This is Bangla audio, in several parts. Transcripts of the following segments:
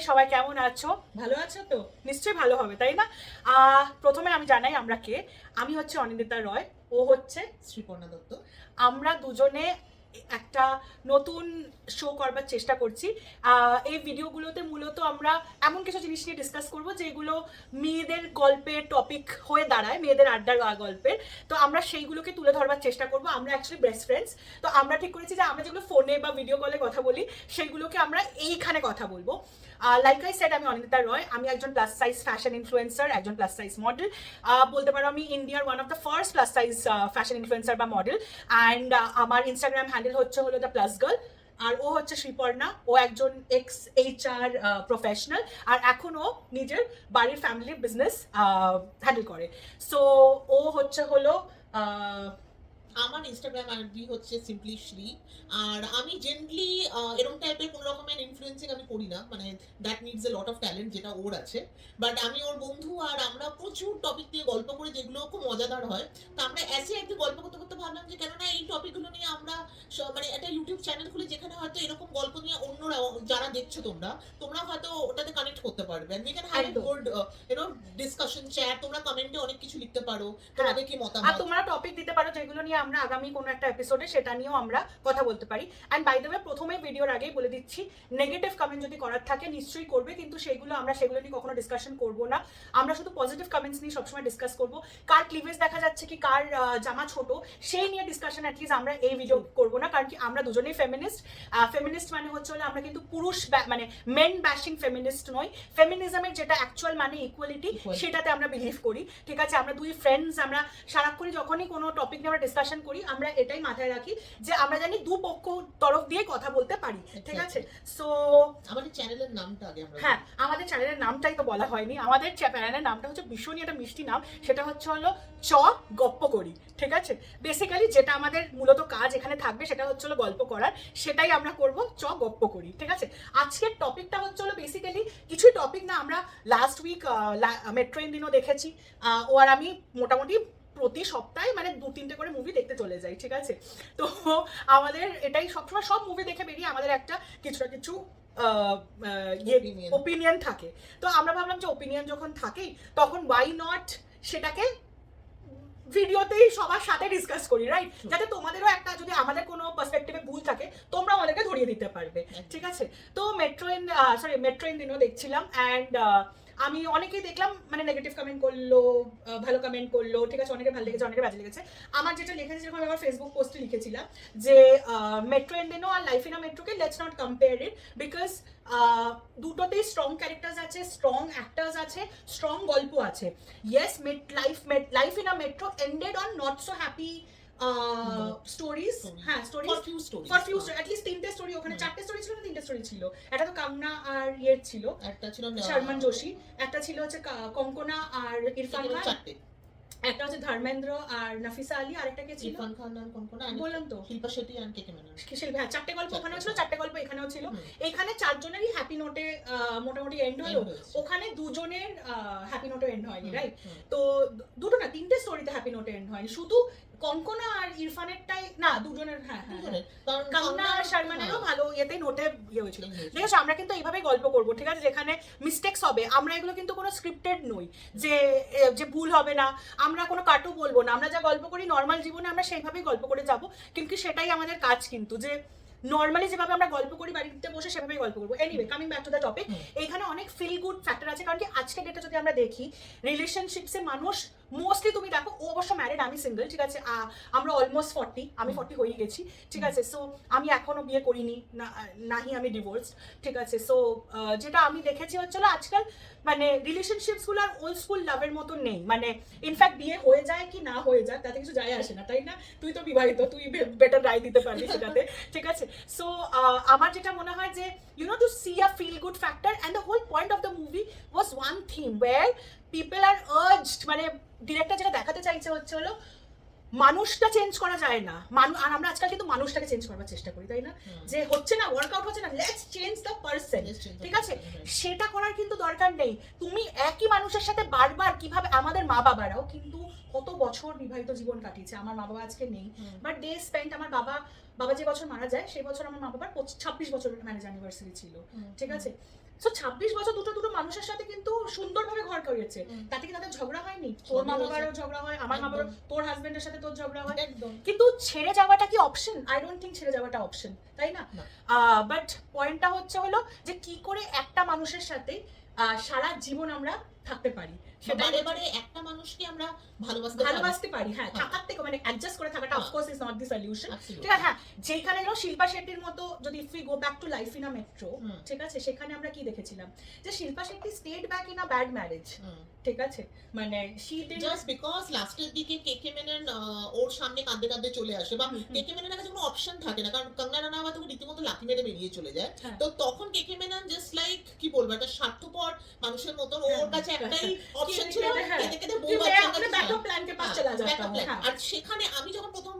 সবাই কেমন আছো? ভালো আছো তো? নিশ্চয়ই ভালো হবে, তাই না? প্রথমে আমি জানাই আমরা কে। আমি হচ্ছে অনিন্দিতা রয়, ও হচ্ছে শ্রীপর্ণা দত্ত। আমরা দুজনে একটা নতুন শো করবার চেষ্টা করছি। এই ভিডিওগুলোতে মূলত আমরা এমন কিছু জিনিস নিয়ে ডিসকাস করব যেগুলো মেয়েদের গল্পের টপিক হয়ে দাঁড়ায়, মেয়েদের আড্ডার গল্পের। তো আমরা সেইগুলোকে তুলে ধরবার চেষ্টা করব। আমরা অ্যাকচুয়ালি বেস্ট ফ্রেন্ডস। তো আমরা ঠিক করেছি যে আমরা যেগুলো ফোনে বা ভিডিও কলে কথা বলি সেইগুলোকে আমরা এইখানে কথা বলবো। লাইক আই সেড, আমি অনিন্দিতা রয়। আমি একজন প্লাস সাইজ ফ্যাশন ইনফ্লুয়েন্সার, একজন প্লাস সাইজ মডেল। বলতে পারো আমি ইন্ডিয়ার one of the first plus size fashion influencer বা মডেল। অ্যান্ড আমার ইনস্টাগ্রাম হ্যান্ডেল হলো দ্য প্লাস গার্ল। আর ও হচ্ছে শ্রীপর্ণা, ও একজন এক্স HR প্রফেশনাল, আর এখন ও নিজের বাড়ির ফ্যামিলির বিজনেস হ্যান্ডেল করে। সো ও হলো আমার ইনস্টাগ্রাম আইডি হচ্ছে সিম্পলি শ্রী। আর আমি জেনারেলি এরকম টাইপের কোনো রকমের ইনফ্লুয়েন্সিং আমি করি না, মানে that needs a lot of talent, যেটা ওর আছে। বাট আমি ওর বন্ধু, আর আমরা প্রচুর টপিক নিয়ে গল্প করি যেগুলো খুব মজাদার হয়। তো আমরা এসে একটু গল্প করতে করতে ভাবলাম যে কেননা এই টপিকগুলো নিয়ে আমরা মানে একটা ইউটিউব চ্যানেল খুলে, যেখানে হয়তো এরকম গল্প নিয়ে অন্যরা যারা দেখছো তোমরা হয়তো ওটাতে কানেক্ট করতে পারবে। We can have a good discussion chat. তোমরা কমেন্টে অনেক কিছু লিখতে পারো, তোমাদের কি আর মতামত। তোমরা টপিক দিতে পারো যেগুলো নিয়ে আমরা আগামী কোনো একটা এপিসোডে সেটা নিয়েও আমরা কথা বলতে পারি। অ্যান্ড বাই দ্য ওয়ে, প্রথমে ভিডিওর আগেই বলে দিচ্ছি, নেগেটিভ কমেন্ট যদি করার থাকে নিশ্চয়ই করবে, কিন্তু সেগুলো নিয়ে কখনো ডিসকাশন করবো না। আমরা শুধু পজিটিভ কমেন্টস নিয়ে সবসময় ডিসকাস করবো। কার ক্লিভেজ দেখা যাচ্ছে কি, কার জামা ছোট, সেই নিয়ে ডিসকাশন অ্যাটলিস্ট আমরা এই ভিডিও করবো না। কারণ কি আমরা দুজনেই ফেমিনিস্ট মানে হচ্ছে আমরা কিন্তু পুরুষ মানে মেন ব্যাশিং ফেমিনিস্ট নই। ফেমিনিজমের যেটা অ্যাকচুয়াল মানে ইকুয়ালিটি, সেটাতে আমরা বিলিভ করি। ঠিক আছে, আমরা দুই ফ্রেন্ডস, আমরা সারাক্ষণই যখনই কোনো টপিক নিয়ে আমরা ডিসকাশন করি আমরা এটাই মাথায় রাখি যে আমরা জানি দুপক্ষ তরফ দিয়ে কথা বলতে পারি। ঠিক আছে, সো আমাদের চ্যানেলের নামটা আগে আমরা হ্যাঁ, আমাদের চ্যানেলের নামটাই তো বলা হয়নি। আমাদের চ্যানেলের নামটা হচ্ছে ভীষণই একটা মিষ্টি নাম, সেটা হলো চ গপ্প করি। ঠিক আছে, বেসিক্যালি যেটা আমাদের মূলত কাজ এখানে থাকবে সেটা হলো গল্প করার, সেটাই আমরা করব, চ গপ্প করি। ঠিক আছে, আজকের টপিকটা হলো বেসিক্যালি কিছুই টপিক না। আমরা লাস্ট উইক মেট্রো দিনও দেখেছি। ও আর আমি মোটামুটি প্রতি সপ্তাহে মানে 2-3টে করে মুভি দেখতে চলে যাই। ঠিক আছে, তো আমাদের এটাই সবসময়, সব মুভি দেখে বেরিয়ে আমাদের একটা কিছু না কিছু ওপিনিয়ন থাকে। তো আমরা ভাবলাম যে ওপিনিয়ন যখন থাকেই তখন ওয়াই নট সেটাকে ভিডিওতেই সবার সাথে ডিসকাস করি, রাইট? যাতে তোমাদেরও একটা, যদি আমাদের কোনো পার্সপেক্টিভে ভুল থাকে তোমরা আমাদেরকে ধরিয়ে দিতে পারবে। ঠিক আছে, তো মেট্রো দিনও দেখছিলাম। অ্যান্ড আমি অনেকেই দেখলাম মানে নেগেটিভ কমেন্ট করলো, ভালো কমেন্ট করলো। ঠিক আছে, অনেকে ভালো লেগেছে, অনেকে বাজে লেগেছে। আমার যেটা লিখেছে, যেরকম আমার ফেসবুক পোস্টে লিখেছিলাম যে মেট্রো ইন্ডিয়ানো আর লাইফ ইন আ মেট্রোকে let's not compare it, because দুটোতেই স্ট্রং ক্যারেক্টার্স আছে, স্ট্রং অ্যাক্টার্স আছে, স্ট্রং গল্প আছে। Yes, Life in a Metro ended on not so happy stories. হ্যাঁ, ফর ফিউ অ্যাটলিস্ট 3টে স্টোরি, ওখানে 4টে স্টোরি ছিল না 3টে স্টোরি ছিল। একটা তো কামনা আর ইয়ের ছিল, একটা ছিল শর্মন যোশী, একটা ছিল হচ্ছে কঙ্কনা আর ইরফান খান, 4টে, একটা হচ্ছে ধর্মেন্দ্র আর নাফিসা আলী, আর একটা কে ছিল ইরফান খান আর কঙ্কনা, বললাম তো শিল্পা শেট্টি আর কে কে মেনন। হ্যাঁ, 4টে গল্প ওখানেও ছিল, 4টে গল্প এখানেও ছিল। এখানে 4 জনেরই হ্যাপি নোটে মোটামুটি এন্ড হলো, ওখানে 2 জনের হ্যাপি নোটে এন্ড হয়নি, রাইট? তো দুটো না 3টে স্টোরিতে হ্যাপি নোটে এন্ড হয়নি, শুধু কঙ্কনা আর ইরফানেরটাই না, দুজনের। হ্যাঁ, কামনা আর শারমানেরও ভালো ইয়েতে নোটে ইয়ে হয়েছিল। দেখেছো, আমরা কিন্তু এইভাবেই গল্প করবো। ঠিক আছে, যেখানে মিস্টেক্স হবে, আমরা এগুলো কিন্তু কোনো স্ক্রিপ্টেড নই যে ভুল হবে না, আমরা কোনো কাটু বলবো না। আমরা যা গল্প করি নর্মাল জীবনে আমরা সেইভাবেই গল্প করে যাবো, কিন্তু সেটাই আমাদের কাজ, কিন্তু যে নর্মালি যেভাবে আমরা গল্প করি বাড়িতে বসে সেভাবেই গল্প করবো। Anyway, coming back to the topic, এইখানে অনেক ফিল গুড ফ্যাক্টর আছে। কারণ কি আজকের ডেটে যদি আমরা দেখি রিলেশনশিপসে মানুষ মোস্টলি, তুমি দেখো ও অবশ্য ম্যারিড, আমি সিঙ্গেল। ঠিক আছে, আমরা অলমোস্ট 40, আমি 40 হয়ে গেছি। ঠিক আছে, সো আমি এখনো বিয়ে করিনি, নাহি আমি ডিভোর্সড। ঠিক আছে, সো যেটা আমি দেখেছি আজকাল মানে রিলেশনশিপসগুলো আর ওল্ড স্কুল লাভের মতো নেই। মানে ইনফ্যাক্ট বিয়ে হয়ে যায় কি না হয়ে যায় তাতে কিছু যায় আসে না, তাই না? তুই তো বিবাহিত, তুই বেটার রায় দিতে পারবি সেটাতে। ঠিক আছে, সো আমার যেটা মনে হয় যে to see a feel good factor, and the whole point of the movie was one theme where people are urged, মানে ডিরেক্টর যেটা দেখাতে চাইছে হলো মানুষটা চেঞ্জ করা যায় না, আর আমরা আজকাল কিন্তু মানুষটাকে চেঞ্জ করার চেষ্টা করি, তাই না? যে হচ্ছে না, ওয়ার্কআউট হচ্ছে না, লেটস চেঞ্জ দ্য পারসন। ঠিক আছে, সেটা করার কিন্তু দরকার নেই। তুমি একই মানুষের সাথে বারবার কিভাবে, আমাদের মা বাবারাও কিন্তু কত বছর বিবাহিত জীবন কাটিয়েছে। আমার মা বাবা আজকে নেই, বাট দে স্পেন্ড, আমার বাবা যে বছর মারা যায় সেই বছর আমার মা বাবার 26 বছর ম্যারেজ অ্যানিভার্সারি ছিল। ঠিক আছে, সো 26 বছর দুটো দুটো মানুষের সাথে কিন্তু সুন্দরভাবে ঘর করেছে, তাতে কি তাদের ঝগড়া হয়নি? তোর মা বাবারও ঝগড়া হয়, আমার মা বাবার, তোর হাজবেন্ডের সাথে তোর ঝগড়া হয়, একদম। কিন্তু ছেড়ে যাওয়াটা কি অপশন? আই ডোন্ট থিঙ্ক ছেড়ে যাওয়াটা অপশন, তাই না? বাট পয়েন্টটা হচ্ছে হলো যে কি করে একটা মানুষের সাথে সারা জীবন আমরা থাকতে পারি, সেটা বারে একটা মানুষকে আমরা ভালোবাসতে পারি। হ্যাঁ, হ্যাঁ। থাকার থেকে মানে অ্যাডজাস্ট করে থাকাটা হ্যাঁ। Of course is not the solution. Absolutely. ঠিক আছে, হ্যাঁ, যেখানে এলো শিল্পা শেট্টির মতো, যদি if we go back to Life in a Metro, hmm. ঠিক আছে, সেখানে আমরা কি দেখেছিলাম যে Shilpa Shetty stayed back in a bad marriage, ঠিক আছে, মানে শি ডিড জাস্ট বিকজ লাস্টের দিকে কেকে মেনন ওর সামনে কাঁদতে কাঁদতে চলে আসে, বা কেকে মেননের কাছে কোনো অপশন থাকে না, কারণ কঙ্গনা রানাওয়াত ওকে রীতিমতো লাথি মেরে বেরিয়ে চলে যায়। হ্যাঁ। তো তখন কেকে মেনন জাস্ট লাইক কি বলবো, একটা স্বার্থপর মানুষের মতন ওর কাছে একটাই অপশন ছিল, কেঁদে কেঁদে বউ বাচ্চার কাছে ব্যাকআপ প্ল্যান কে পাস চলা backup যাতা plan। হ্যাঁ। আর সেখানে আমি যখন প্রথম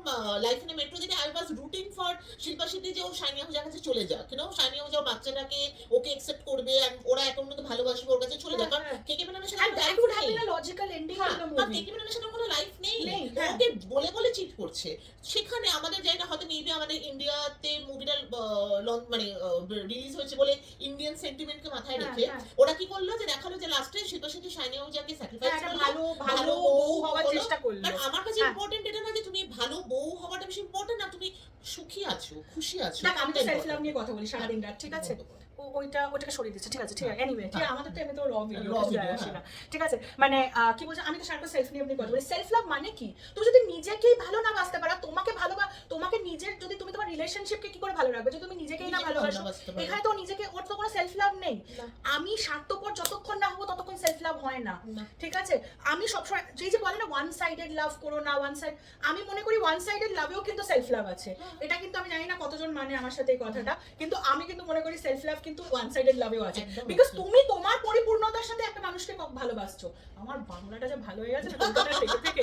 লাইফ ইন মেট্রো দেখে I was রুটিং for Shilpa Shetty যে ও শাইনি আহুজার কাছে চলে যাক, কেন শাইনি আহুজা ওর বাচ্চাটাকে ওকে অ্যাকসেপ্ট করবে আর ওরা এখন মধ্যে ভালোবাসবে, ওর কাছে চলে যাক, কারণ কেকে মেননের সাথে And that would have been a logical ending to the movie. কেকে মেননের সাথে কোনো লাইফ নেই, নেই, হ্যাঁ। ওকে বলে বলে চিট করছে। সেখানে আমাদের জায়গা হয়তো মেবি আমাদের ইন্ডিয়াতে মুভিটা মানে রিলিজ হয়েছে বলে ইন্ডিয়ান সেন্টিমেন্টকে মাথায় হ্যাঁ, রেখে হ্যাঁ। ওরা কি করলো যে দেখালো যে লাস্টে শিল্পা শেট্টি শাইনি আহুজাকে স্যাক্রিফাইস একটা করলো, ভালো ভালো ভালো বউ হওয়ার হলো। চেষ্টা করলো। আর আমার কাছে হ্যাঁ। ইম্পর্টেন্ট এটা না যে তুমি ভালো বউ হওয়াটা বেশি ইম্পর্টেন্ট না, তুমি সুখী আছো, খুশি আছো। দেখ, আমি তো এটা সেলফ লাভ important। নিয়ে কথা বলি সারাদিন রাত, ঠিক আছে, ওইটাকে সরিয়ে দিচ্ছে, ঠিক আছে, ঠিক আছে, এনিওয়ে, ঠিক আছে, আমাদের তো এমনি তো র ভিডিও Raw video, আসে না, হ্যাঁ। ঠিক আছে, মানে কি বলছে, আমি তো সারাটা সেলফ নিয়ে আপনি কথা বলি। সেলফ লাভ মানে কি? তুমি যদি নিজেকেই ভালো না বাসতে পারো, তোমাকে তোমাকে নিজের, যদি তুমি তোমার রিলেশনশিপকে কি করে ভালো রাখবে যদি তুমি নিজেকেই না নিজেকে ভালোবাসো? ভালোবাসতে পারো। এখানে তো নিজেকে, ওর তো কোনো সেলফ লাভ নেই। না। আমি স্বার্থপর যতক্ষণ না হবো ততক্ষণ সেলফ লাভ হয় না, না। ঠিক আছে। আমি সবসময় যে বলে না ওয়ান সাইডেড লাভ করো না, আমি মনে করি ওয়ান সাইডেড লাভেও কিন্তু সেলফ লাভ আছে। এটা কিন্তু আমি জানি না কতজন মানে আমার সাথে এই কথাটা, কিন্তু আমি কিন্তু মনে করি সেলফ লাভ কিন্তু ওয়ান সাইডেড লাভেও আছে, একদম বিকজ আছে। তুমি তোমার পরিপূর্ণতার সাথে একটা মানুষকে ভালোবাসছো। আমার বাংলাটা যে ভালো হয়ে গেছে না কলকাতায় থেকে থেকে,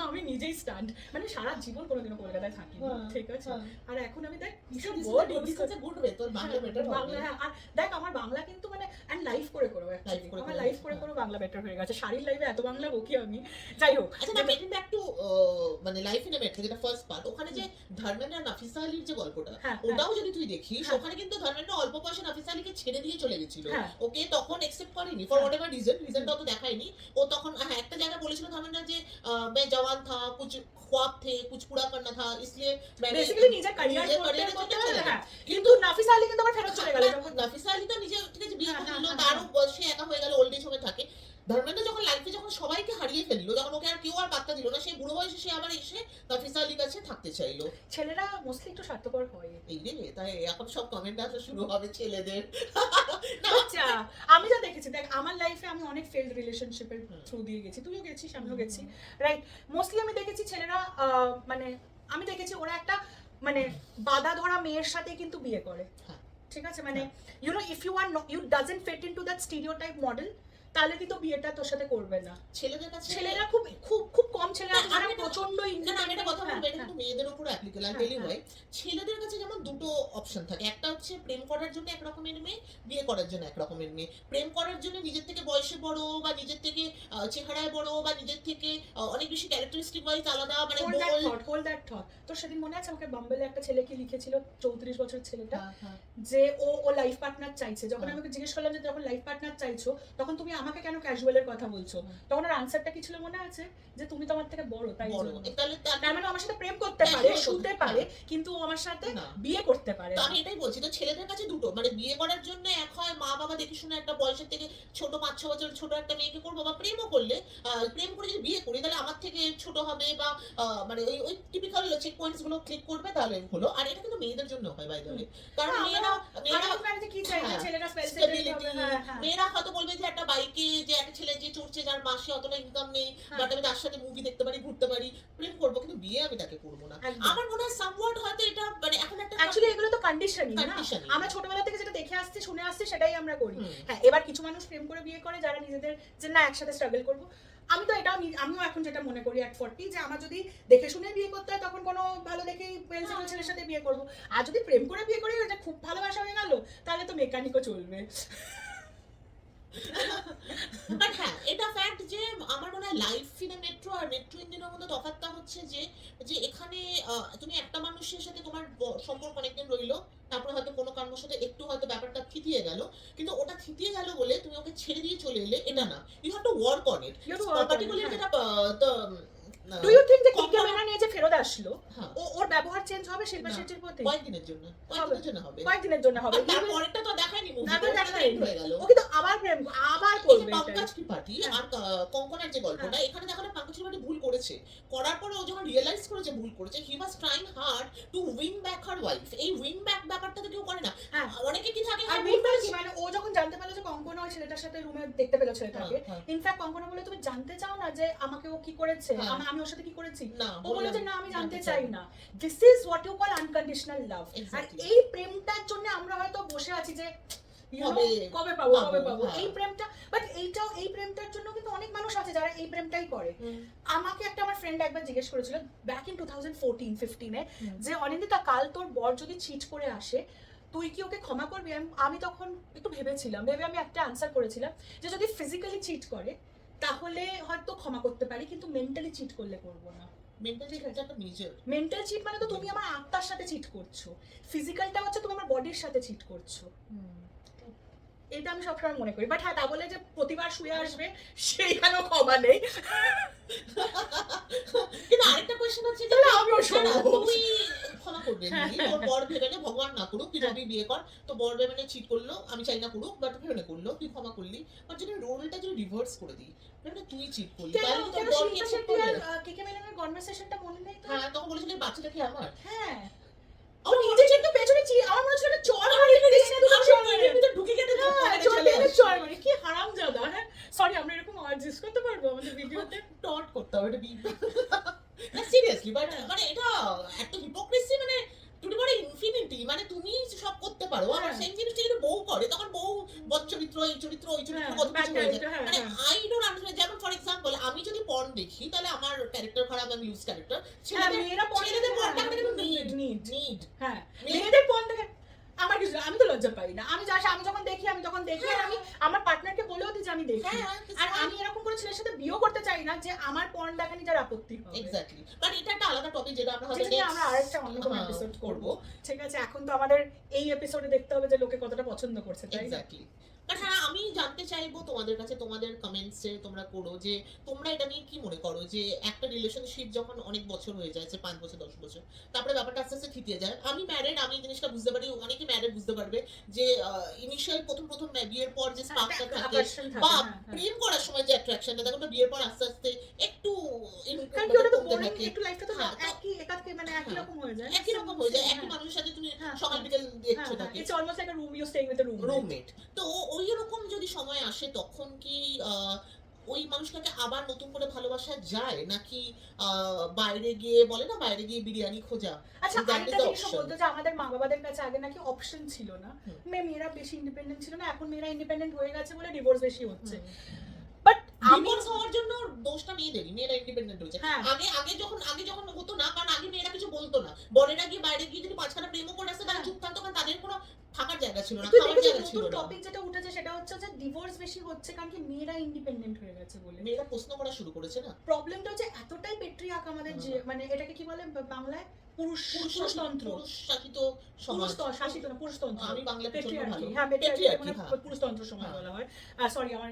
আমি নিজেই স্টান্ট, মানে সারা জীবন কোনোদিনও কলকাতায় থাকি, ঠিক আছে, আর এখন আমি দেখ ভীষণ bored use করছি। গুড ওয়ে, তোর বাংলা বেটার বাংলা, হ্যাঁ, আর দেখ আমার বাংলা কিন্তু মানে এন্ড লাইফ করে Live করে আমার করে, লাইফ করে করে বাংলা বেটার হয়ে গেছে। শাড়ির লাইভে এত বাংলা বকি আমি, যাই হোক। আচ্ছা না, গেটিং ব্যাক টু মানে লাইফ ইন এ মেট্রো, যেটা ফার্স্ট পার্ট, ওখানে যে ধর্মেন্দ্র আর নাফিসা আলীর যে গল্পটা, হ্যাঁ, ওটাও যদি তুই দেখিস, হ্যাঁ। ওখানে কিন্তু ধর্মেন্দ্র অল্প বয়সে নাফিসা আলীকে ছেড়ে দিয়ে চলে গেছিল, হ্যাঁ। ওকে তখন অ্যাকসেপ্ট করেনি ফর হোয়াট এভার রিজনটা তো দেখায়নি। ও তখন হ্যাঁ একটা জায়গায় বলেছিল ধর্মেন্দ্র যে मैं जवान था, कुछ ख्वाब थे, कुछ पूरा करना था, इसलिए मैंने বেসিক্যালি নিজের ক্যারিয়ার নিজের করতে career করতে চলে হ্যাঁ, গেছে। কিন্তু নাফিসা আলী কিন্তু আবার ফেরত চলে গেল যখন। নাফিসা আলী তো নিজে ঠিক আছে বিয়ে হ্যাঁ, করলো, হ্যাঁ, তারও বয়সে একা হয়ে গেল, ওল্ড এজ হোমে থাকে। ধর্মেন্দ্র যখন লাইফে যখন সবাইকে হারিয়ে ফেললো, যখন ওকে আর কেউ আর পাত্তা দিল না, সেই বুড়ো বয়সে সে আবার এসে নাফিসা আলীর কাছে থাকতে চাইলো। ছেলেরা মোস্টলি একটু স্বার্থপর হয়। এই রে, তাই এখন সব কমেন্ট আসা শুরু হবে ছেলেদের। না, আচ্ছা, আমি যা দেখেছি, দেখ আমার লাইফে আমি অনেক ফেল্ড রিলেশনশিপের থ্রু দিয়ে গেছি, তুইও গেছিস, আমিও গেছি, রাইট। মোস্টলি আমি দেখেছি ছেলেরা মানে আমি দেখেছি ওরা একটা মানে বাধা ধরা মেয়ের সাথে কিন্তু বিয়ে করে, হ্যাঁ। ঠিক আছে, মানে you know if you doesn't fit into that stereotype model, তাহলে কিন্তু বিয়েটা তোর সাথে করবে না। ছেলেদের কাছে ছেলেরা খুব খুব খুব কম ছেলেরা না, যারা আমি এটা- প্রচন্ড না, না, আমি একটা কথা বলবো, এটা হ্যাঁ, কিন্তু মেয়েদের উপর অ্যাপ্লিকেবল। আমি হ্যাঁ, টেলিং হয়, ছেলেদের কাছে যেমন দুটো অপশন থাকে, একটা হচ্ছে প্রেম করার জন্য এক রকমের মেয়ে, বিয়ে করার জন্য এক রকমের মেয়ে। প্রেম করার জন্য নিজের থেকে বয়সে বড়, বা নিজের থেকে চেহারায় বড়, বা নিজের থেকে অনেক বেশি ক্যারেক্টারিস্টিক ওয়াইজ আলাদা, মানে হোল্ড দ্যাট থট। তোর সেদিন মনে আছে আমাকে বাম্বেলে একটা ছেলে কি লিখেছিল, 34 বছরের ছেলেটা, হ্যাঁ, হ্যাঁ। যে ও লাইফ পার্টনার চাইছে। যখন হ্যাঁ। আমি ওকে জিজ্ঞেস করলাম যে যখন লাইফ পার্টনার চাইছো তখন তুমি আমাকে কেন ক্যাজুয়ালের কথা বলছো, তখন ওর আনসারটা কি ছিল মনে আছে, যে তুমি তো আমার থেকে বড়, তাই বড়। জন্য। তাহলে তার মানে ও আমার সাথে প্রেম করতে হ্যাঁ, পারে, প্রেম করতে শুতে পারে। পারে, কিন্তু ও আমার সাথে না। বিয়ে করতে পারে তো না। আমি এটাই বলছি, তো ছেলেদের কাছে দুটো, মানে বিয়ে করার জন্য এক হয় মা বাবা দেখে শুনে একটা বয়সের থেকে ছোট 5-6 বছর ছোট একটা মেয়েকে করবো, বা প্রেমও করলে প্রেম করে যদি বিয়ে করি তাহলে আমার থেকে ছোট হবে, বা মানে ওই টিপিক্যাল চেক পয়েন্টস গুলো ক্লিক করবে, তাহলে হলো। আর এটা কিন্তু মেয়েদের জন্য হয় বাই দ্য ওয়ে, কারণ হ্যাঁ, মেয়েরা আরেক marriage এ কি চাই, যে হ্যাঁ, ছেলেরা well settled stability, হবে, হ্যাঁ, হ্যাঁ। মেয়েরা হয়তো বলবে যে একটা বাইকে যে একটা ছেলে যে চড়ছে, যার মাসে অতটা ইনকাম নেই, হ্যাঁ। বাট আমি তার সাথে মুভি দেখতে পারি, ঘুরতে পারি, প্রেম করবো, কিন্তু বিয়ে আমি তাকে করবো না। একদম। আমার মনে হয় সামওয়াট হয়তো এটা মানে এখন একটা অ্যাকচুয়ালি এগুলো তো কন্ডিশনিং না, Conditioning। আমরা ছোটবেলা থেকে যেটা দেখে আসছি শুনে আসছি সেটাই আমরা করি। হুম। হ্যাঁ, এবার কিছু মানুষ প্রেম করে বিয়ে করে যারা নিজেদের যে না একসাথে স্ট্রাগল করবো। আমি তো এটাও আমিও এখন যেটা মনে করি at 40 যে আমার যদি দেখে শুনে বিয়ে করতে হয় তখন কোনো ভালো দেখে ওয়েল সেটেল ছেলের সাথে বিয়ে করবো। আর যদি প্রেম করে বিয়ে করি, যে খুব ভালোবাসা হয়ে গেল, তাহলে তো মেকানিকও চলবে। বাট হ্যাঁ, এটা ফ্যাক্ট যে আমার মনে হয় লাইফ ইন এ মেট্রো আর মেট্রো ইঞ্জিনের মধ্যে তফাৎটা হচ্ছে যে এখানে তুমি একটা মানুষের সাথে তোমার সম্পর্ক অনেকদিন রইলো, তারপরে হয়তো কোনো কারণবশত একটু হয়তো ব্যাপারটা থিতিয়ে গেল, কিন্তু ওটা থিতিয়ে গেল বলে তুমি ওকে ছেড়ে দিয়ে চলে এলে এটা না, you have to work on it. You have to work on it, particularly হ্যাঁ। যেটা ডু ইউ থিংক যে কম- কেকে মেনন নিয়ে যে ফেরত আসলো হ্যাঁ, ওর ব্যবহার চেঞ্জ হবে শিল্পা না, শেট্টির প্রতি? কয়েকদিনের জন্য হবে। কয়েকদিনের জন্য হবে। আর তারপরেরটা তো দেখায়নি মুভি, তারপর দেখায়নি। হয়ে গেল। ও কিন্তু আবার প্রেম আবার এই যে করবে এটাই। পঙ্কজ ত্রিপাঠী হ্যাঁ। আর কঙ্কনার যে গল্পটা, এখানে দেখানো পঙ্কজ ত্রিপাঠী ভুল করেছে, করার পরে ও যখন রিয়েলাইজ করেছে ভুল করেছে, he was trying hard to win back her wife. এই উইন ব্যাক ব্যাপারটা তো কেউ করে না। হ্যাঁ। অনেকে কি থাকে, আর হ্যাঁ, মেন ভুল কি মানে ও যখন জানতে পারলো যে কঙ্কনা ওই ছেলেটার সাথে রুমে দেখতে পেলো ছেলেটাকে, হ্যাঁ, ইনফ্যাক্ট কঙ্কনা বলে তুমি জানতে চাও না যে আমাকে ও কি করেছে, হ্যাঁ। আমি ওর সাথে কি করেছি? না, ও বলে যে বললাম, না আমি জানতে জানতে চাই চাই না। This is what you call unconditional love. আর Exactly. এই প্রেমটার জন্য আমরা হয়তো বসে আছি যে you know, কবে পাবো, হ্যাঁ। এই প্রেমটা। বাট এই প্রেমটার জন্য কিন্তু অনেক মানুষ আছে যারা এই প্রেমটাই করে। আমাকে একটা আমার ফ্রেন্ড একবার জিজ্ঞেস করেছিল ব্যাক ইন 2014-15 যে অনিন্দিতা কাল তোর বর যদি চিট করে আসে তুই কি ওকে ক্ষমা করবি? আমি তখন একটু ভেবেছিলাম, ভেবে আমি একটা আনসার করেছিলাম যে যদি ফিজিক্যালি চিট করে তাহলে হয়তো ক্ষমা করতে পারি, কিন্তু মেন্টালি চিট করলে করবো না। মেন্টালি একটা মেজর। মেন্টাল চিট মানে তো তুমি আমার আত্মার সাথে চিট করছো, ফিজিক্যালটা হচ্ছে তুমি আমার বডির সাথে চিট করছো। এটা আমি সবসময় মনে করি। বাট হ্যাঁ, তা বলে যে প্রতিবার শুয়ে আসবে সেইখানেও ক্ষমা নেই। কিন্তু আরেকটা কোশ্চেন হচ্ছে যে তাহলে আমিও না, শোনাবো। তুমি ক্ষমা করবে নি, তোর বর ভেবে নে, ভগবান না করুক, তুই হ্যাঁ। যদি বিয়ে কর তো বর ভেবে নে চিট করলো, আমি চাই না করুক, বাট ভেবে নে করলো, তুই ক্ষমা করলি, বাট যদি রোলটা যদি রিভার্স করে দিই, মানে তুই চিট করলি, কেন তাহলে কি তোর কেন বর শিল্পা কে শেট্টি করবে? আর কেকে মেননের কনভারসেশনটা মনে নেই তো? হ্যাঁ, তখন বলেছিল এই বাচ্চাটা কি আমার? হ্যাঁ, আমার নিজে কিন্তু পেছনে আমার মনে হচ্ছে একটা চর মারি দিয়েছে, দুটো চর মারি। ভিতরে ঢুকে গেলে তো হ্যাঁ, পকেটে চর চলে দিয়ে আসে। চর মারি। কি হারামজাদা। হ্যাঁ, সরি, আমরা এরকম ওয়ার্ড ইউজ করতে পারবো আমাদের ভিডিওতে? টট করতে হবে এটা বিপ। না সিরিয়াসলি, বাট মানে এটা একটা হিপোক্রেসি, মানে টুডি বড় ইনফিনিটি, মানে তুমি সব করতে পারো, আর হ্যাঁ। সেম জিনিসটা যদি বউ করে তখন বউ বচ্চরিত্র, এই চরিত্র, ওই চরিত্র, হ্যাঁ, কত bad কিছু হয়ে যায়। character, হ্যাঁ, মানে হ্যাঁ। I don't understand. যেমন ফর এক্সাম্পল আমি যদি পর্ন দেখি তাহলে আমার ক্যারেক্টার খারাপ, আমি লুজ ক্যারেক্টার। হ্যাঁ, মেয়েরা ছেলেদের পর্ন হ্যাঁ, দেখাটা কিন্তু need, নিড নিড। হ্যাঁ, মেয়ে- মেয়েদের ফোন থেকে আমার কিছু আমি তো লজ্জা পাই না। আমি যখন দেখি আর আমি আমার পার্টনারকে বলেও দিই যে আমি দেখি। হ্যাঁ, আর আমি এরকম করে ছেলের সাথে বিয়েও করতে চাই না যে আমার পর্ন দেখানি যার আপত্তি হবে। এক্স্যাক্টলি, বাট এটা একটা আলাদা টপিক যেটা আমরা হয়তো যেটা নিয়ে আমরা আরেকটা অন্য কোনো হ্যাঁ, এপিসোড করব। করবো। ঠিক আছে, এখন তো আমাদের এই এপিসোডে দেখতে হবে যে লোকে কতটা পছন্দ করছে, তাই না? এক্স্যাক্টলি। বাট হ্যাঁ, আমি জানতে চাইবো তোমাদের কাছে, তোমাদের কমেন্টসে তোমরা করো যে তোমরা এটা নিয়ে কি মনে করো যে একটা রিলেশনশিপ যখন অনেক বছর হয়ে যায়, 5 বছর 10 বছর, তারপরে ব্যাপারটা আস্তে আস্তে থিতিয়ে যায়। আমি ম্যারিড, আমি এই জিনিসটা বুঝতে পারি, অনেকে ম্যারিড বুঝতে পারবে যে ইনিশিয়াল প্রথম বিয়ের পর যে স্পার্কটা একটা থাকে আকর্ষণ থাকে, বা হ্যাঁ, হ্যাঁ। প্রেম করার সময় যে অ্যাট্রাকশনটা দেখো, বিয়ের পর আস্তে আস্তে একটু কারণ কি ওটা তো কমতে বোরিং, থাকে। একটু লাইফটা তো হ্যাঁ, তো- একই মানে একই হ্যাঁ, রকম হয়ে যায়। একই রকম হয়ে যায়, একই হ্যাঁ, মানুষের সাথে তুমি হ্যাঁ, সকাল হ্যাঁ। বিকেল দেখছো তাকে, it's almost like a room you staying with a roommate. তো ওই রকম যদি সময় আসে তখন কি ওই মানুষটাকে আবার নতুন করে ভালোবাসা যায়, নাকি বাইরে গিয়ে বলে না, বাইরে গিয়ে বিরিয়ানি খোঁজা? আচ্ছা, That is আরেকটা the জিনিস option. বলতো যে আমাদের মা বাবাদের কাছে আগে নাকি অপশন ছিল না, হুম। মেয়েরা বেশি ইন্ডিপেন্ডেন্ট ছিল না, এখন মেয়েরা ইন্ডিপেন্ডেন্ট হয়ে গেছে বলে ডিভোর্স বেশি হচ্ছে। হুম। বাট আমি ডিভোর্স হওয়ার জন্য দোষটা মেয়েদেরই, মেয়েরা ইন্ডিপেন্ডেন্ট হয়েছে। হ্যাঁ। আগে যখন হতো না, কারণ আগে মেয়েরা কিছু বলতো না, বরেরা গিয়ে বাইরে গিয়ে যদি পাঁচখানা প্রেমও করে আসতে তারা হ্যাঁ। চুপ থাকতো, কারণ তাদের কোনো থাকার জায়গা ছিল না, তুই খাওয়ার দেখেছিস জায়গা ছিল নতুন না। টপিক যেটা উঠেছে সেটা হচ্ছে যে ডিভোর্স বেশি হচ্ছে কারণ কি মেয়েরা ইন্ডিপেন্ডেন্ট হয়ে গেছে বলে। মেয়েরা প্রশ্ন করা শুরু করেছে না। প্রবলেমটা হচ্ছে এতটাই পেট্রিয়ার্ক আমাদের যে মানে এটাকে কি বলে বাংলায় পুরুষতন্ত্র, পুরুষ শাসিত সমাজ। শাসিত না পুরুষতন্ত্র। আমি বাংলা প্রচন্ড পেট্রিয়ার্কি, ভালো। হ্যাঁ পেট্রিয়ার্কি, পেট্রিয়ার্কি, মানে হ্যাঁ। পুরুষতন্ত্র সমাজ হ্যাঁ। বলা হয়। সরি, আমার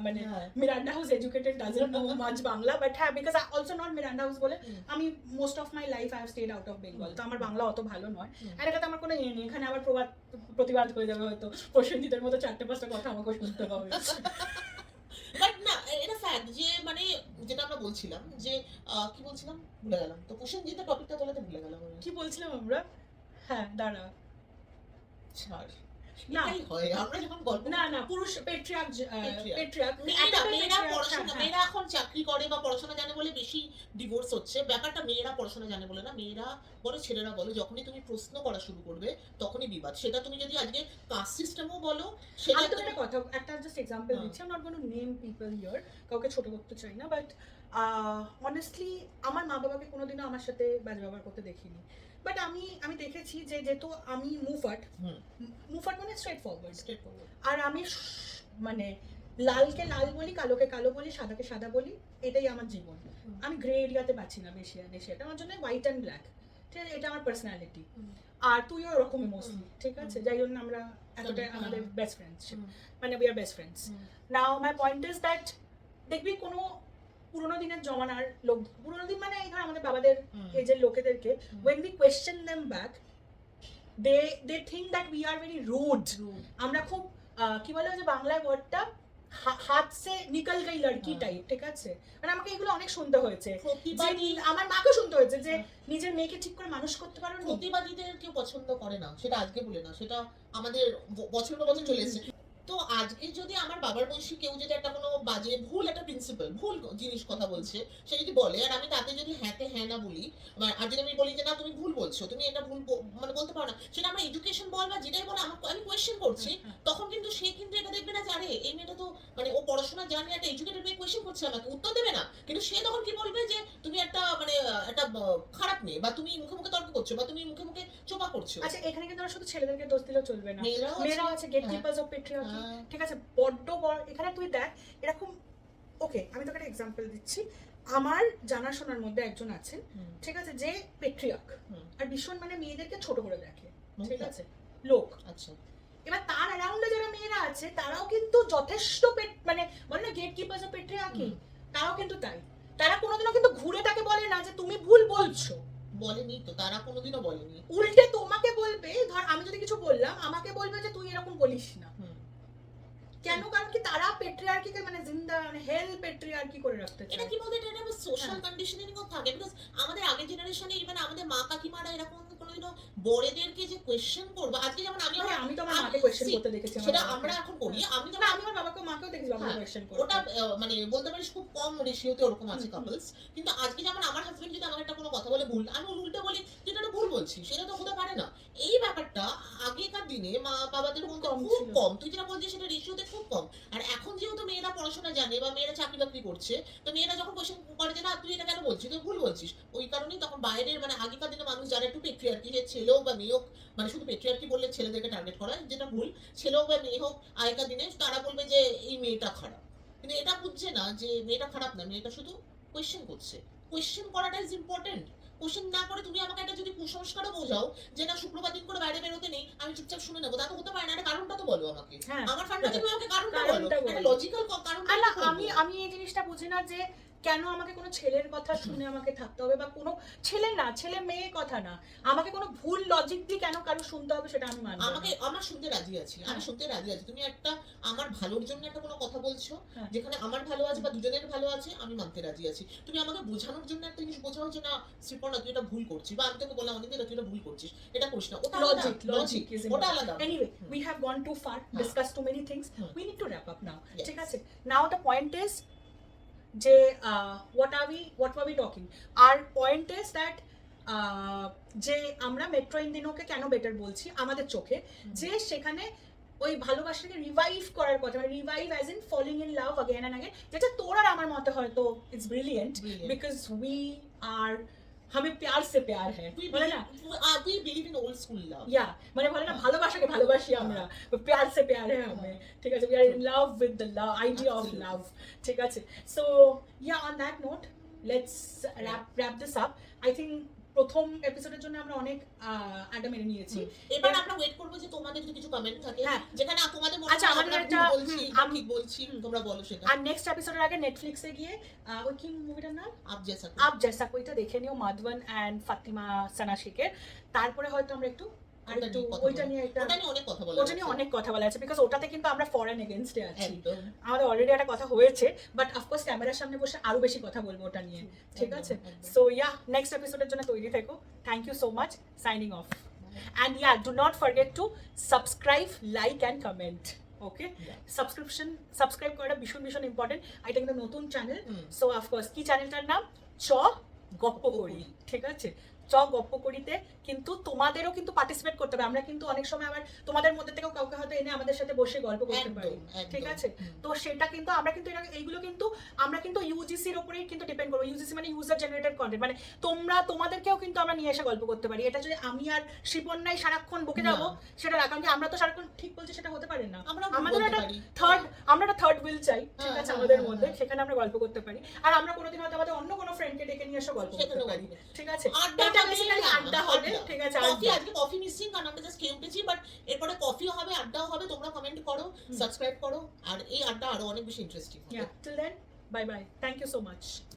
মানে হ্যাঁ। Miranda House educated doesn't know much Bangla, but হ্যাঁ, because also not Miranda House বলে হুম। আমি most of my life I have stayed out of Bengal, তো আমার বাংলা অত ভালো নয়। হুম। আর এটাতে আমার কোনো ইয়ে নেই, এখানে আবার প্রতিবাদ হয়ে যাবে হয়তো, প্রসেনজিতের মতো 4-5টা কথা আমাকে শুনতে হবে। বাট না, এটা ফ্যাক্ট যে মানে যেটা আমরা বলছিলাম যে কি বলছিলাম ভুলে গেলাম, তো প্রসেনজিতের টপিকটা তোলাতে ভুলে গেলাম আমি। কি বলছিলাম আমরা? হ্যাঁ, দাঁড়া। ছাড়, না। এটাই হয় আমরা যখন গল্প না পুরুষ পেট্রিয়ার্ক, Patriarch. মেয়েরা এখন চাকরি করে বা পড়াশোনা জানে বলে বেশি ডিভোর্স হচ্ছে। ব্যাপারটা মেয়েরা পড়াশোনা জানে বলে না, মেয়েরা বলো ছেলেরা বলো, যখনই তুমি প্রশ্ন করা শুরু করবে তখনই বিবাদ। সেটা তুমি যদি আজকে কাস্ট সিস্টেমও বলো, সেটা আমি তো একটা কথা, একটা জাস্ট এক্সাম্পল দিচ্ছি, I am not going to name people here, কাউকে ছোট করতে চাই না, বাট অনেস্টলি আমার মা বাবাকে কোনোদিনও আমার সাথে বাজে ব্যবহার করতে দেখিনি। বাট আমি দেখেছি যে যেহেতু আমি মুফাট মানে স্ট্রেট ফরওয়ার্ড, আর আমি মানে লালকে লাল বলি, কালোকে কালো বলি, সাদাকে সাদা বলি, এটাই আমার জীবন। আমি গ্রে এরিয়াতে পাচ্ছি না বেশি, এটা আমার জন্য হোয়াইট অ্যান্ড ব্ল্যাক। ঠিক আছে, এটা আমার পার্সোনালিটি, আর তুইও এরকমই মোস্টলি, ঠিক আছে, যাই জন্য আমরা এতটাই আমাদের বেস্ট ফ্রেন্ডস, মানে we are best friends. Now my point is that দেখবি কোনো পুরোনো দিনের জমানার লোক, পুরোনো দিন মানে এই ধর আমাদের বাবাদের এজের লোকেদেরকে, when we question them back they think that we are very rude, আমরা খুব কি বলে যে বাংলায় ওয়ার্ডটা হাত সে নিকল গই লড়কি টাইপ, ঠিক আছে, মানে আমাকে এগুলো অনেক শুনতে হয়েছে, আমার মাকে শুনতে হয়েছে যে নিজের মেয়েকে ঠিক করে মানুষ করতে পারো না। প্রতিবাদীদের কেউ পছন্দ করে না, সেটা আজকে বলে না, সেটা আমাদের বছর চলে এসেছে। তো আজকে যদি আমার বাবার বয়সী কেউ যদি একটা কোনো বাজে ভুল একটা প্রিন্সিপাল ভুল জিনিস কথা বলছে, সে যদি বলে আর আমি তাতে যদি হ্যাঁতে হ্যাঁ না বলি, আর যদি আমি বলি যে না তুমি ভুল বলছো, তুমি এটা ভুল মানে বলতে পারো না, সেটা আমার এডুকেশন বল বা যেটাই বল আমি কোয়েশ্চেন করছি, তখন কিন্তু সে কিন্তু এটা দেখবে না যে আরে এই মেয়েটা তো মানে ও পড়াশোনা জানে, একটা এডুকেটেড মেয়ে কোয়েশ্চেন করছে, আমাকে উত্তর দেবে না, কিন্তু সে তখন কি বলবে যে তুমি একটা মানে একটা খারাপ মেয়ে, বা তুমি মুখে মুখে তর্ক করছো, বা তুমি মুখে মুখে চোপা করছো। আচ্ছা এখানে কিন্তু আমরা শুধু ছেলেদেরকে দোষ দিলেও চলবে না, মেয়েরাও আছে গেট কিপার্স অফ পেট্রিয়ার্কি, ঠিক আছে, বড্ড বড়। এখানে তুই দেখ এরকম, ওকে আমি তোকে একটা এক্সাম্পল দিচ্ছি, আমার জানাশোনার মধ্যে একজন আছেন, ঠিক আছে, যে পেট্রিয়ার্ক আর ভীষণ মানে মেয়েদেরকে ছোট করে দেখে, ঠিক আছে, লোক। আচ্ছা এবার তার অ্যারাউন্ডে যারা মেয়েরা আছে তারাও কিন্তু যথেষ্ট মানে বলে না গেট কিপার্স অফ পেট্রিয়ার্কি, তারাও কিন্তু তাই, তারা কোনোদিনও কিন্তু ঘুরে তাকে বলে না যে তুমি ভুল বলছো, বলেনি তো, তারা কোনোদিনও বলেনি, উল্টে তোমাকে বলবে, ধর আমি যদি কিছু বললাম আমাকে বলবে যে তুই এরকম বলিস না, কেন, কারণ কি তারা পেট্রিয়ার্কিকে মানে জিন্দা মানে হেল পেট্রিয়ার্কি করে রাখতে চায়। এটা কি বলতে, এটা একটা সোশ্যাল কন্ডিশনিং ও থাকে, বিকজ আমাদের আগের জেনারেশনে ইভেন আমাদের মা কাকিমারা এরকম কোনোদিনও বড়দেরকে যে কোয়েশ্চেন করবো, আজকে যেমন আমি তো আমার মাকে কোয়েশ্চেন করতে দেখেছি, সেটা আমরা এখন করি, আমি তো আমি আমার বাবাকে মাকেও দেখেছি বাবাকে কোয়েশ্চেন করতে, ওটা মানে বলতে পারিস খুব কম রেশিওতে ওরকম আছে কাপলস, কিন্তু আজকে যেমন আমার হাজবেন্ড যদি আমাকে একটা কোনো কথা বলে ভুল, আমি উল্টে বলি যেটা একটা ভুল বলছি, সেটা তো হতে পারে না। এই ব্যাপারটা আগেকার দিনে মা বাবাদের মধ্যে খুব কম, তুই যেটা বলছিস সেটা রেশিওতে খুব কম। আর এখন যেহেতু মেয়েরা পড়াশোনা জানে বা মেয়েরা চাকরি বাকরি করছে, তো মেয়েরা যখন কোয়েশ্চেন করে যে না তুই এটা কেন বলছিস, তুই ভুল বলছিস, ওই কারণেই তখন বাইরের মানে আগেকার দিনে মানুষ যারা একটু পেট্রিয়ার্কি, যে ছেলেও বা মেয়ে হোক, মানে শুধু পেট্রিয়ার্কি বললে ছেলেদেরকে টার্গেট করা যেটা ভুল, ছেলেও বা মেয়ে হোক আগেকার দিনে তারা বলবে যে এই মেয়েটা খারাপ, কিন্তু এটা বুঝছে না যে মেয়েটা খারাপ না, মেয়েটা শুধু কোয়েশ্চেন করছে। কোয়েশ্চেন করাটা ইজ ইম্পর্টেন্ট। কোয়েশ্চেন না করে তুমি আমাকে একটা যদি কুসংস্কারও বোঝাও যে না শুক্রবার দিন করে বাইরে বেরোতে নেই, আমি চুপচাপ শুনে নেবো, তা তো হতে পারে না, একটা কারণটা তো বলো আমাকে, আমার ফান্ডা তুমি আমাকে কারণটা বলো, একটা লজিক্যাল কারণ। আমি এই জিনিসটা বুঝি না যে কেন আমাকে কোনো ছেলের কথা শুনে আমাকে থাকতে হবে, বা কোনো ছেলে না ছেলে মেয়ে কথা না, আমাকে কোনো ভুল লজিক দিয়ে কেন কারো শুনতে হবে সেটা আমি মানি না। আমাকে আমার শুনতে রাজি আছি, আমি শুনতে রাজি আছি, তুমি একটা আমার ভালোর জন্য একটা কোনো কথা বলছো যেখানে আমার ভালো আছে বা দুজনের ভালো আছে, আমি মানতে রাজি আছি। তুমি আমাকে বোঝানোর জন্য একটা জিনিস বোঝাও যে না শ্রীপর্ণা তুই এটা ভুল করছিস, বা আমি তোকে বললাম অনেক তুই এটা ভুল করছিস, এটা করিস না, ওটা লজিক, ওটা আলাদা। Anyway, we have gone too far, discussed too many things, we need to wrap up now, ঠিক আছে। Now the point is যে what were we talking, our point is that যে আমরা মেট্রো ইন্ডিনোকে কেন বেটার বলছি আমাদের চোখে, যে সেখানে ওই ভালোবাসাকে রিভাইভ করার কথা, মানে revive as in falling in love again and again, যেটা তোর আর আমার মতে হয়তো it's brilliant because we are हमें प्यार से प्यार है, বলে না we believe in old school love, या মানে বলে না ভালোবাসাকে ভালোবাসি আমরা, प्यार से प्यार है हमें, ঠিক আছে, we are in love with the love idea of love, ঠিক আছে। So yeah, on that note let's wrap this up. I think প্রথম এপিসোডের জন্য আমরা অনেক আড্ডা মেরে নিয়েছি, এবার আমরা ওয়েট করব যে তোমাদের যদি কিছু কমেন্ট থাকে যেখানে তোমাদের মনে আচ্ছা আমাদের একটা আমি ঠিক বলছি তোমরা বলো সেটা। আর নেক্সট এপিসোডের আগে নেটফ্লিক্সে গিয়ে ওই কি মুভিটার নাম আপ জেসা কোইটা দেখে নিও, মাধবন এন্ড ফাতিমা সানা শেখের, তারপরে হয়তো আমরা একটু ওইটা নিয়ে অনেক কথা বলা আছে, বিকজ ওটাতে কিন্তু আমরা ফর এন্ড এগেইনস্টে আছি, আমাদের অলরেডি একটা কথা হয়েছে, বাট অফকোর্স ক্যামেরার সামনে বসে আরো বেশি কথা বলবো ওটা নিয়ে, ঠিক আছে। সো ইয়া নেক্সট এপিসোডের জন্য তৈরি থেকো, thank you so much, signing off, and yeah do not forget to subscribe, like and comment, okay. Subscribe করাটা ভীষণ ভীষণ ইম্পর্টেন্ট, এটা কিন্তু নতুন চ্যানেল, সো অফকোর্স কি চ্যানেলটার নাম চ গপ্প করি, ঠিক আছে, চ গপ্প করিতে কিন্তু তোমাদেরও কিন্তু পার্টিসিপেট করতে হবে, আমরা কিন্তু অনেক সময় আবার তোমাদের মধ্যে থেকেও কাউকে হয়তো এনে আমাদের সাথে বসে গল্প করতে পারি, ঠিক আছে। তো সেটা কিন্তু আমরা কিন্তু এইগুলো কিন্তু আমরা কিন্তু ইউজিসির উপরেই কিন্তু ডিপেন্ড করবো, ইউজিসি মানে ইউজার জেনারেটেড কন্টেন্ট, মানে তোমাদেরকেও কিন্তু আমরা নিয়ে এসে গল্প করতে পারি, এটা যদি আমি আর শ্রীপর্ণাই সারাক্ষণ বকে যাবো সেটা না, কারণ কি আমরা তো সারাক্ষণ ঠিক বলছি সেটা হতে পারে না, আমাদের একটা থার্ড টেবিল চাই, ঠিক আছে, আমাদের মধ্যে, সেখানে আমরা গল্প করতে পারি। আর আমরা কোনোদিন হয়তো আমাদের অন্য কোনো ফ্রেন্ডকে ডেকে নিয়ে এসে গল্প করতে পারি, ঠিক আছে। এটা বেসিক্যালি আড্ডা হবে, ঠিক আছে। কফি, আজকে কফি মিসিং, কারণ আমরা জাস্ট খেয়ে উঠেছি, বাট এরপরে কফিও হবে, আড্ডাও হবে। তোমরা কমেন্ট করো, সাবস্ক্রাইব করো, আর এই আড্ডা আরো অনেক বেশি ইন্টারেস্টিং হবে। Till then, bye bye. Thank you so much.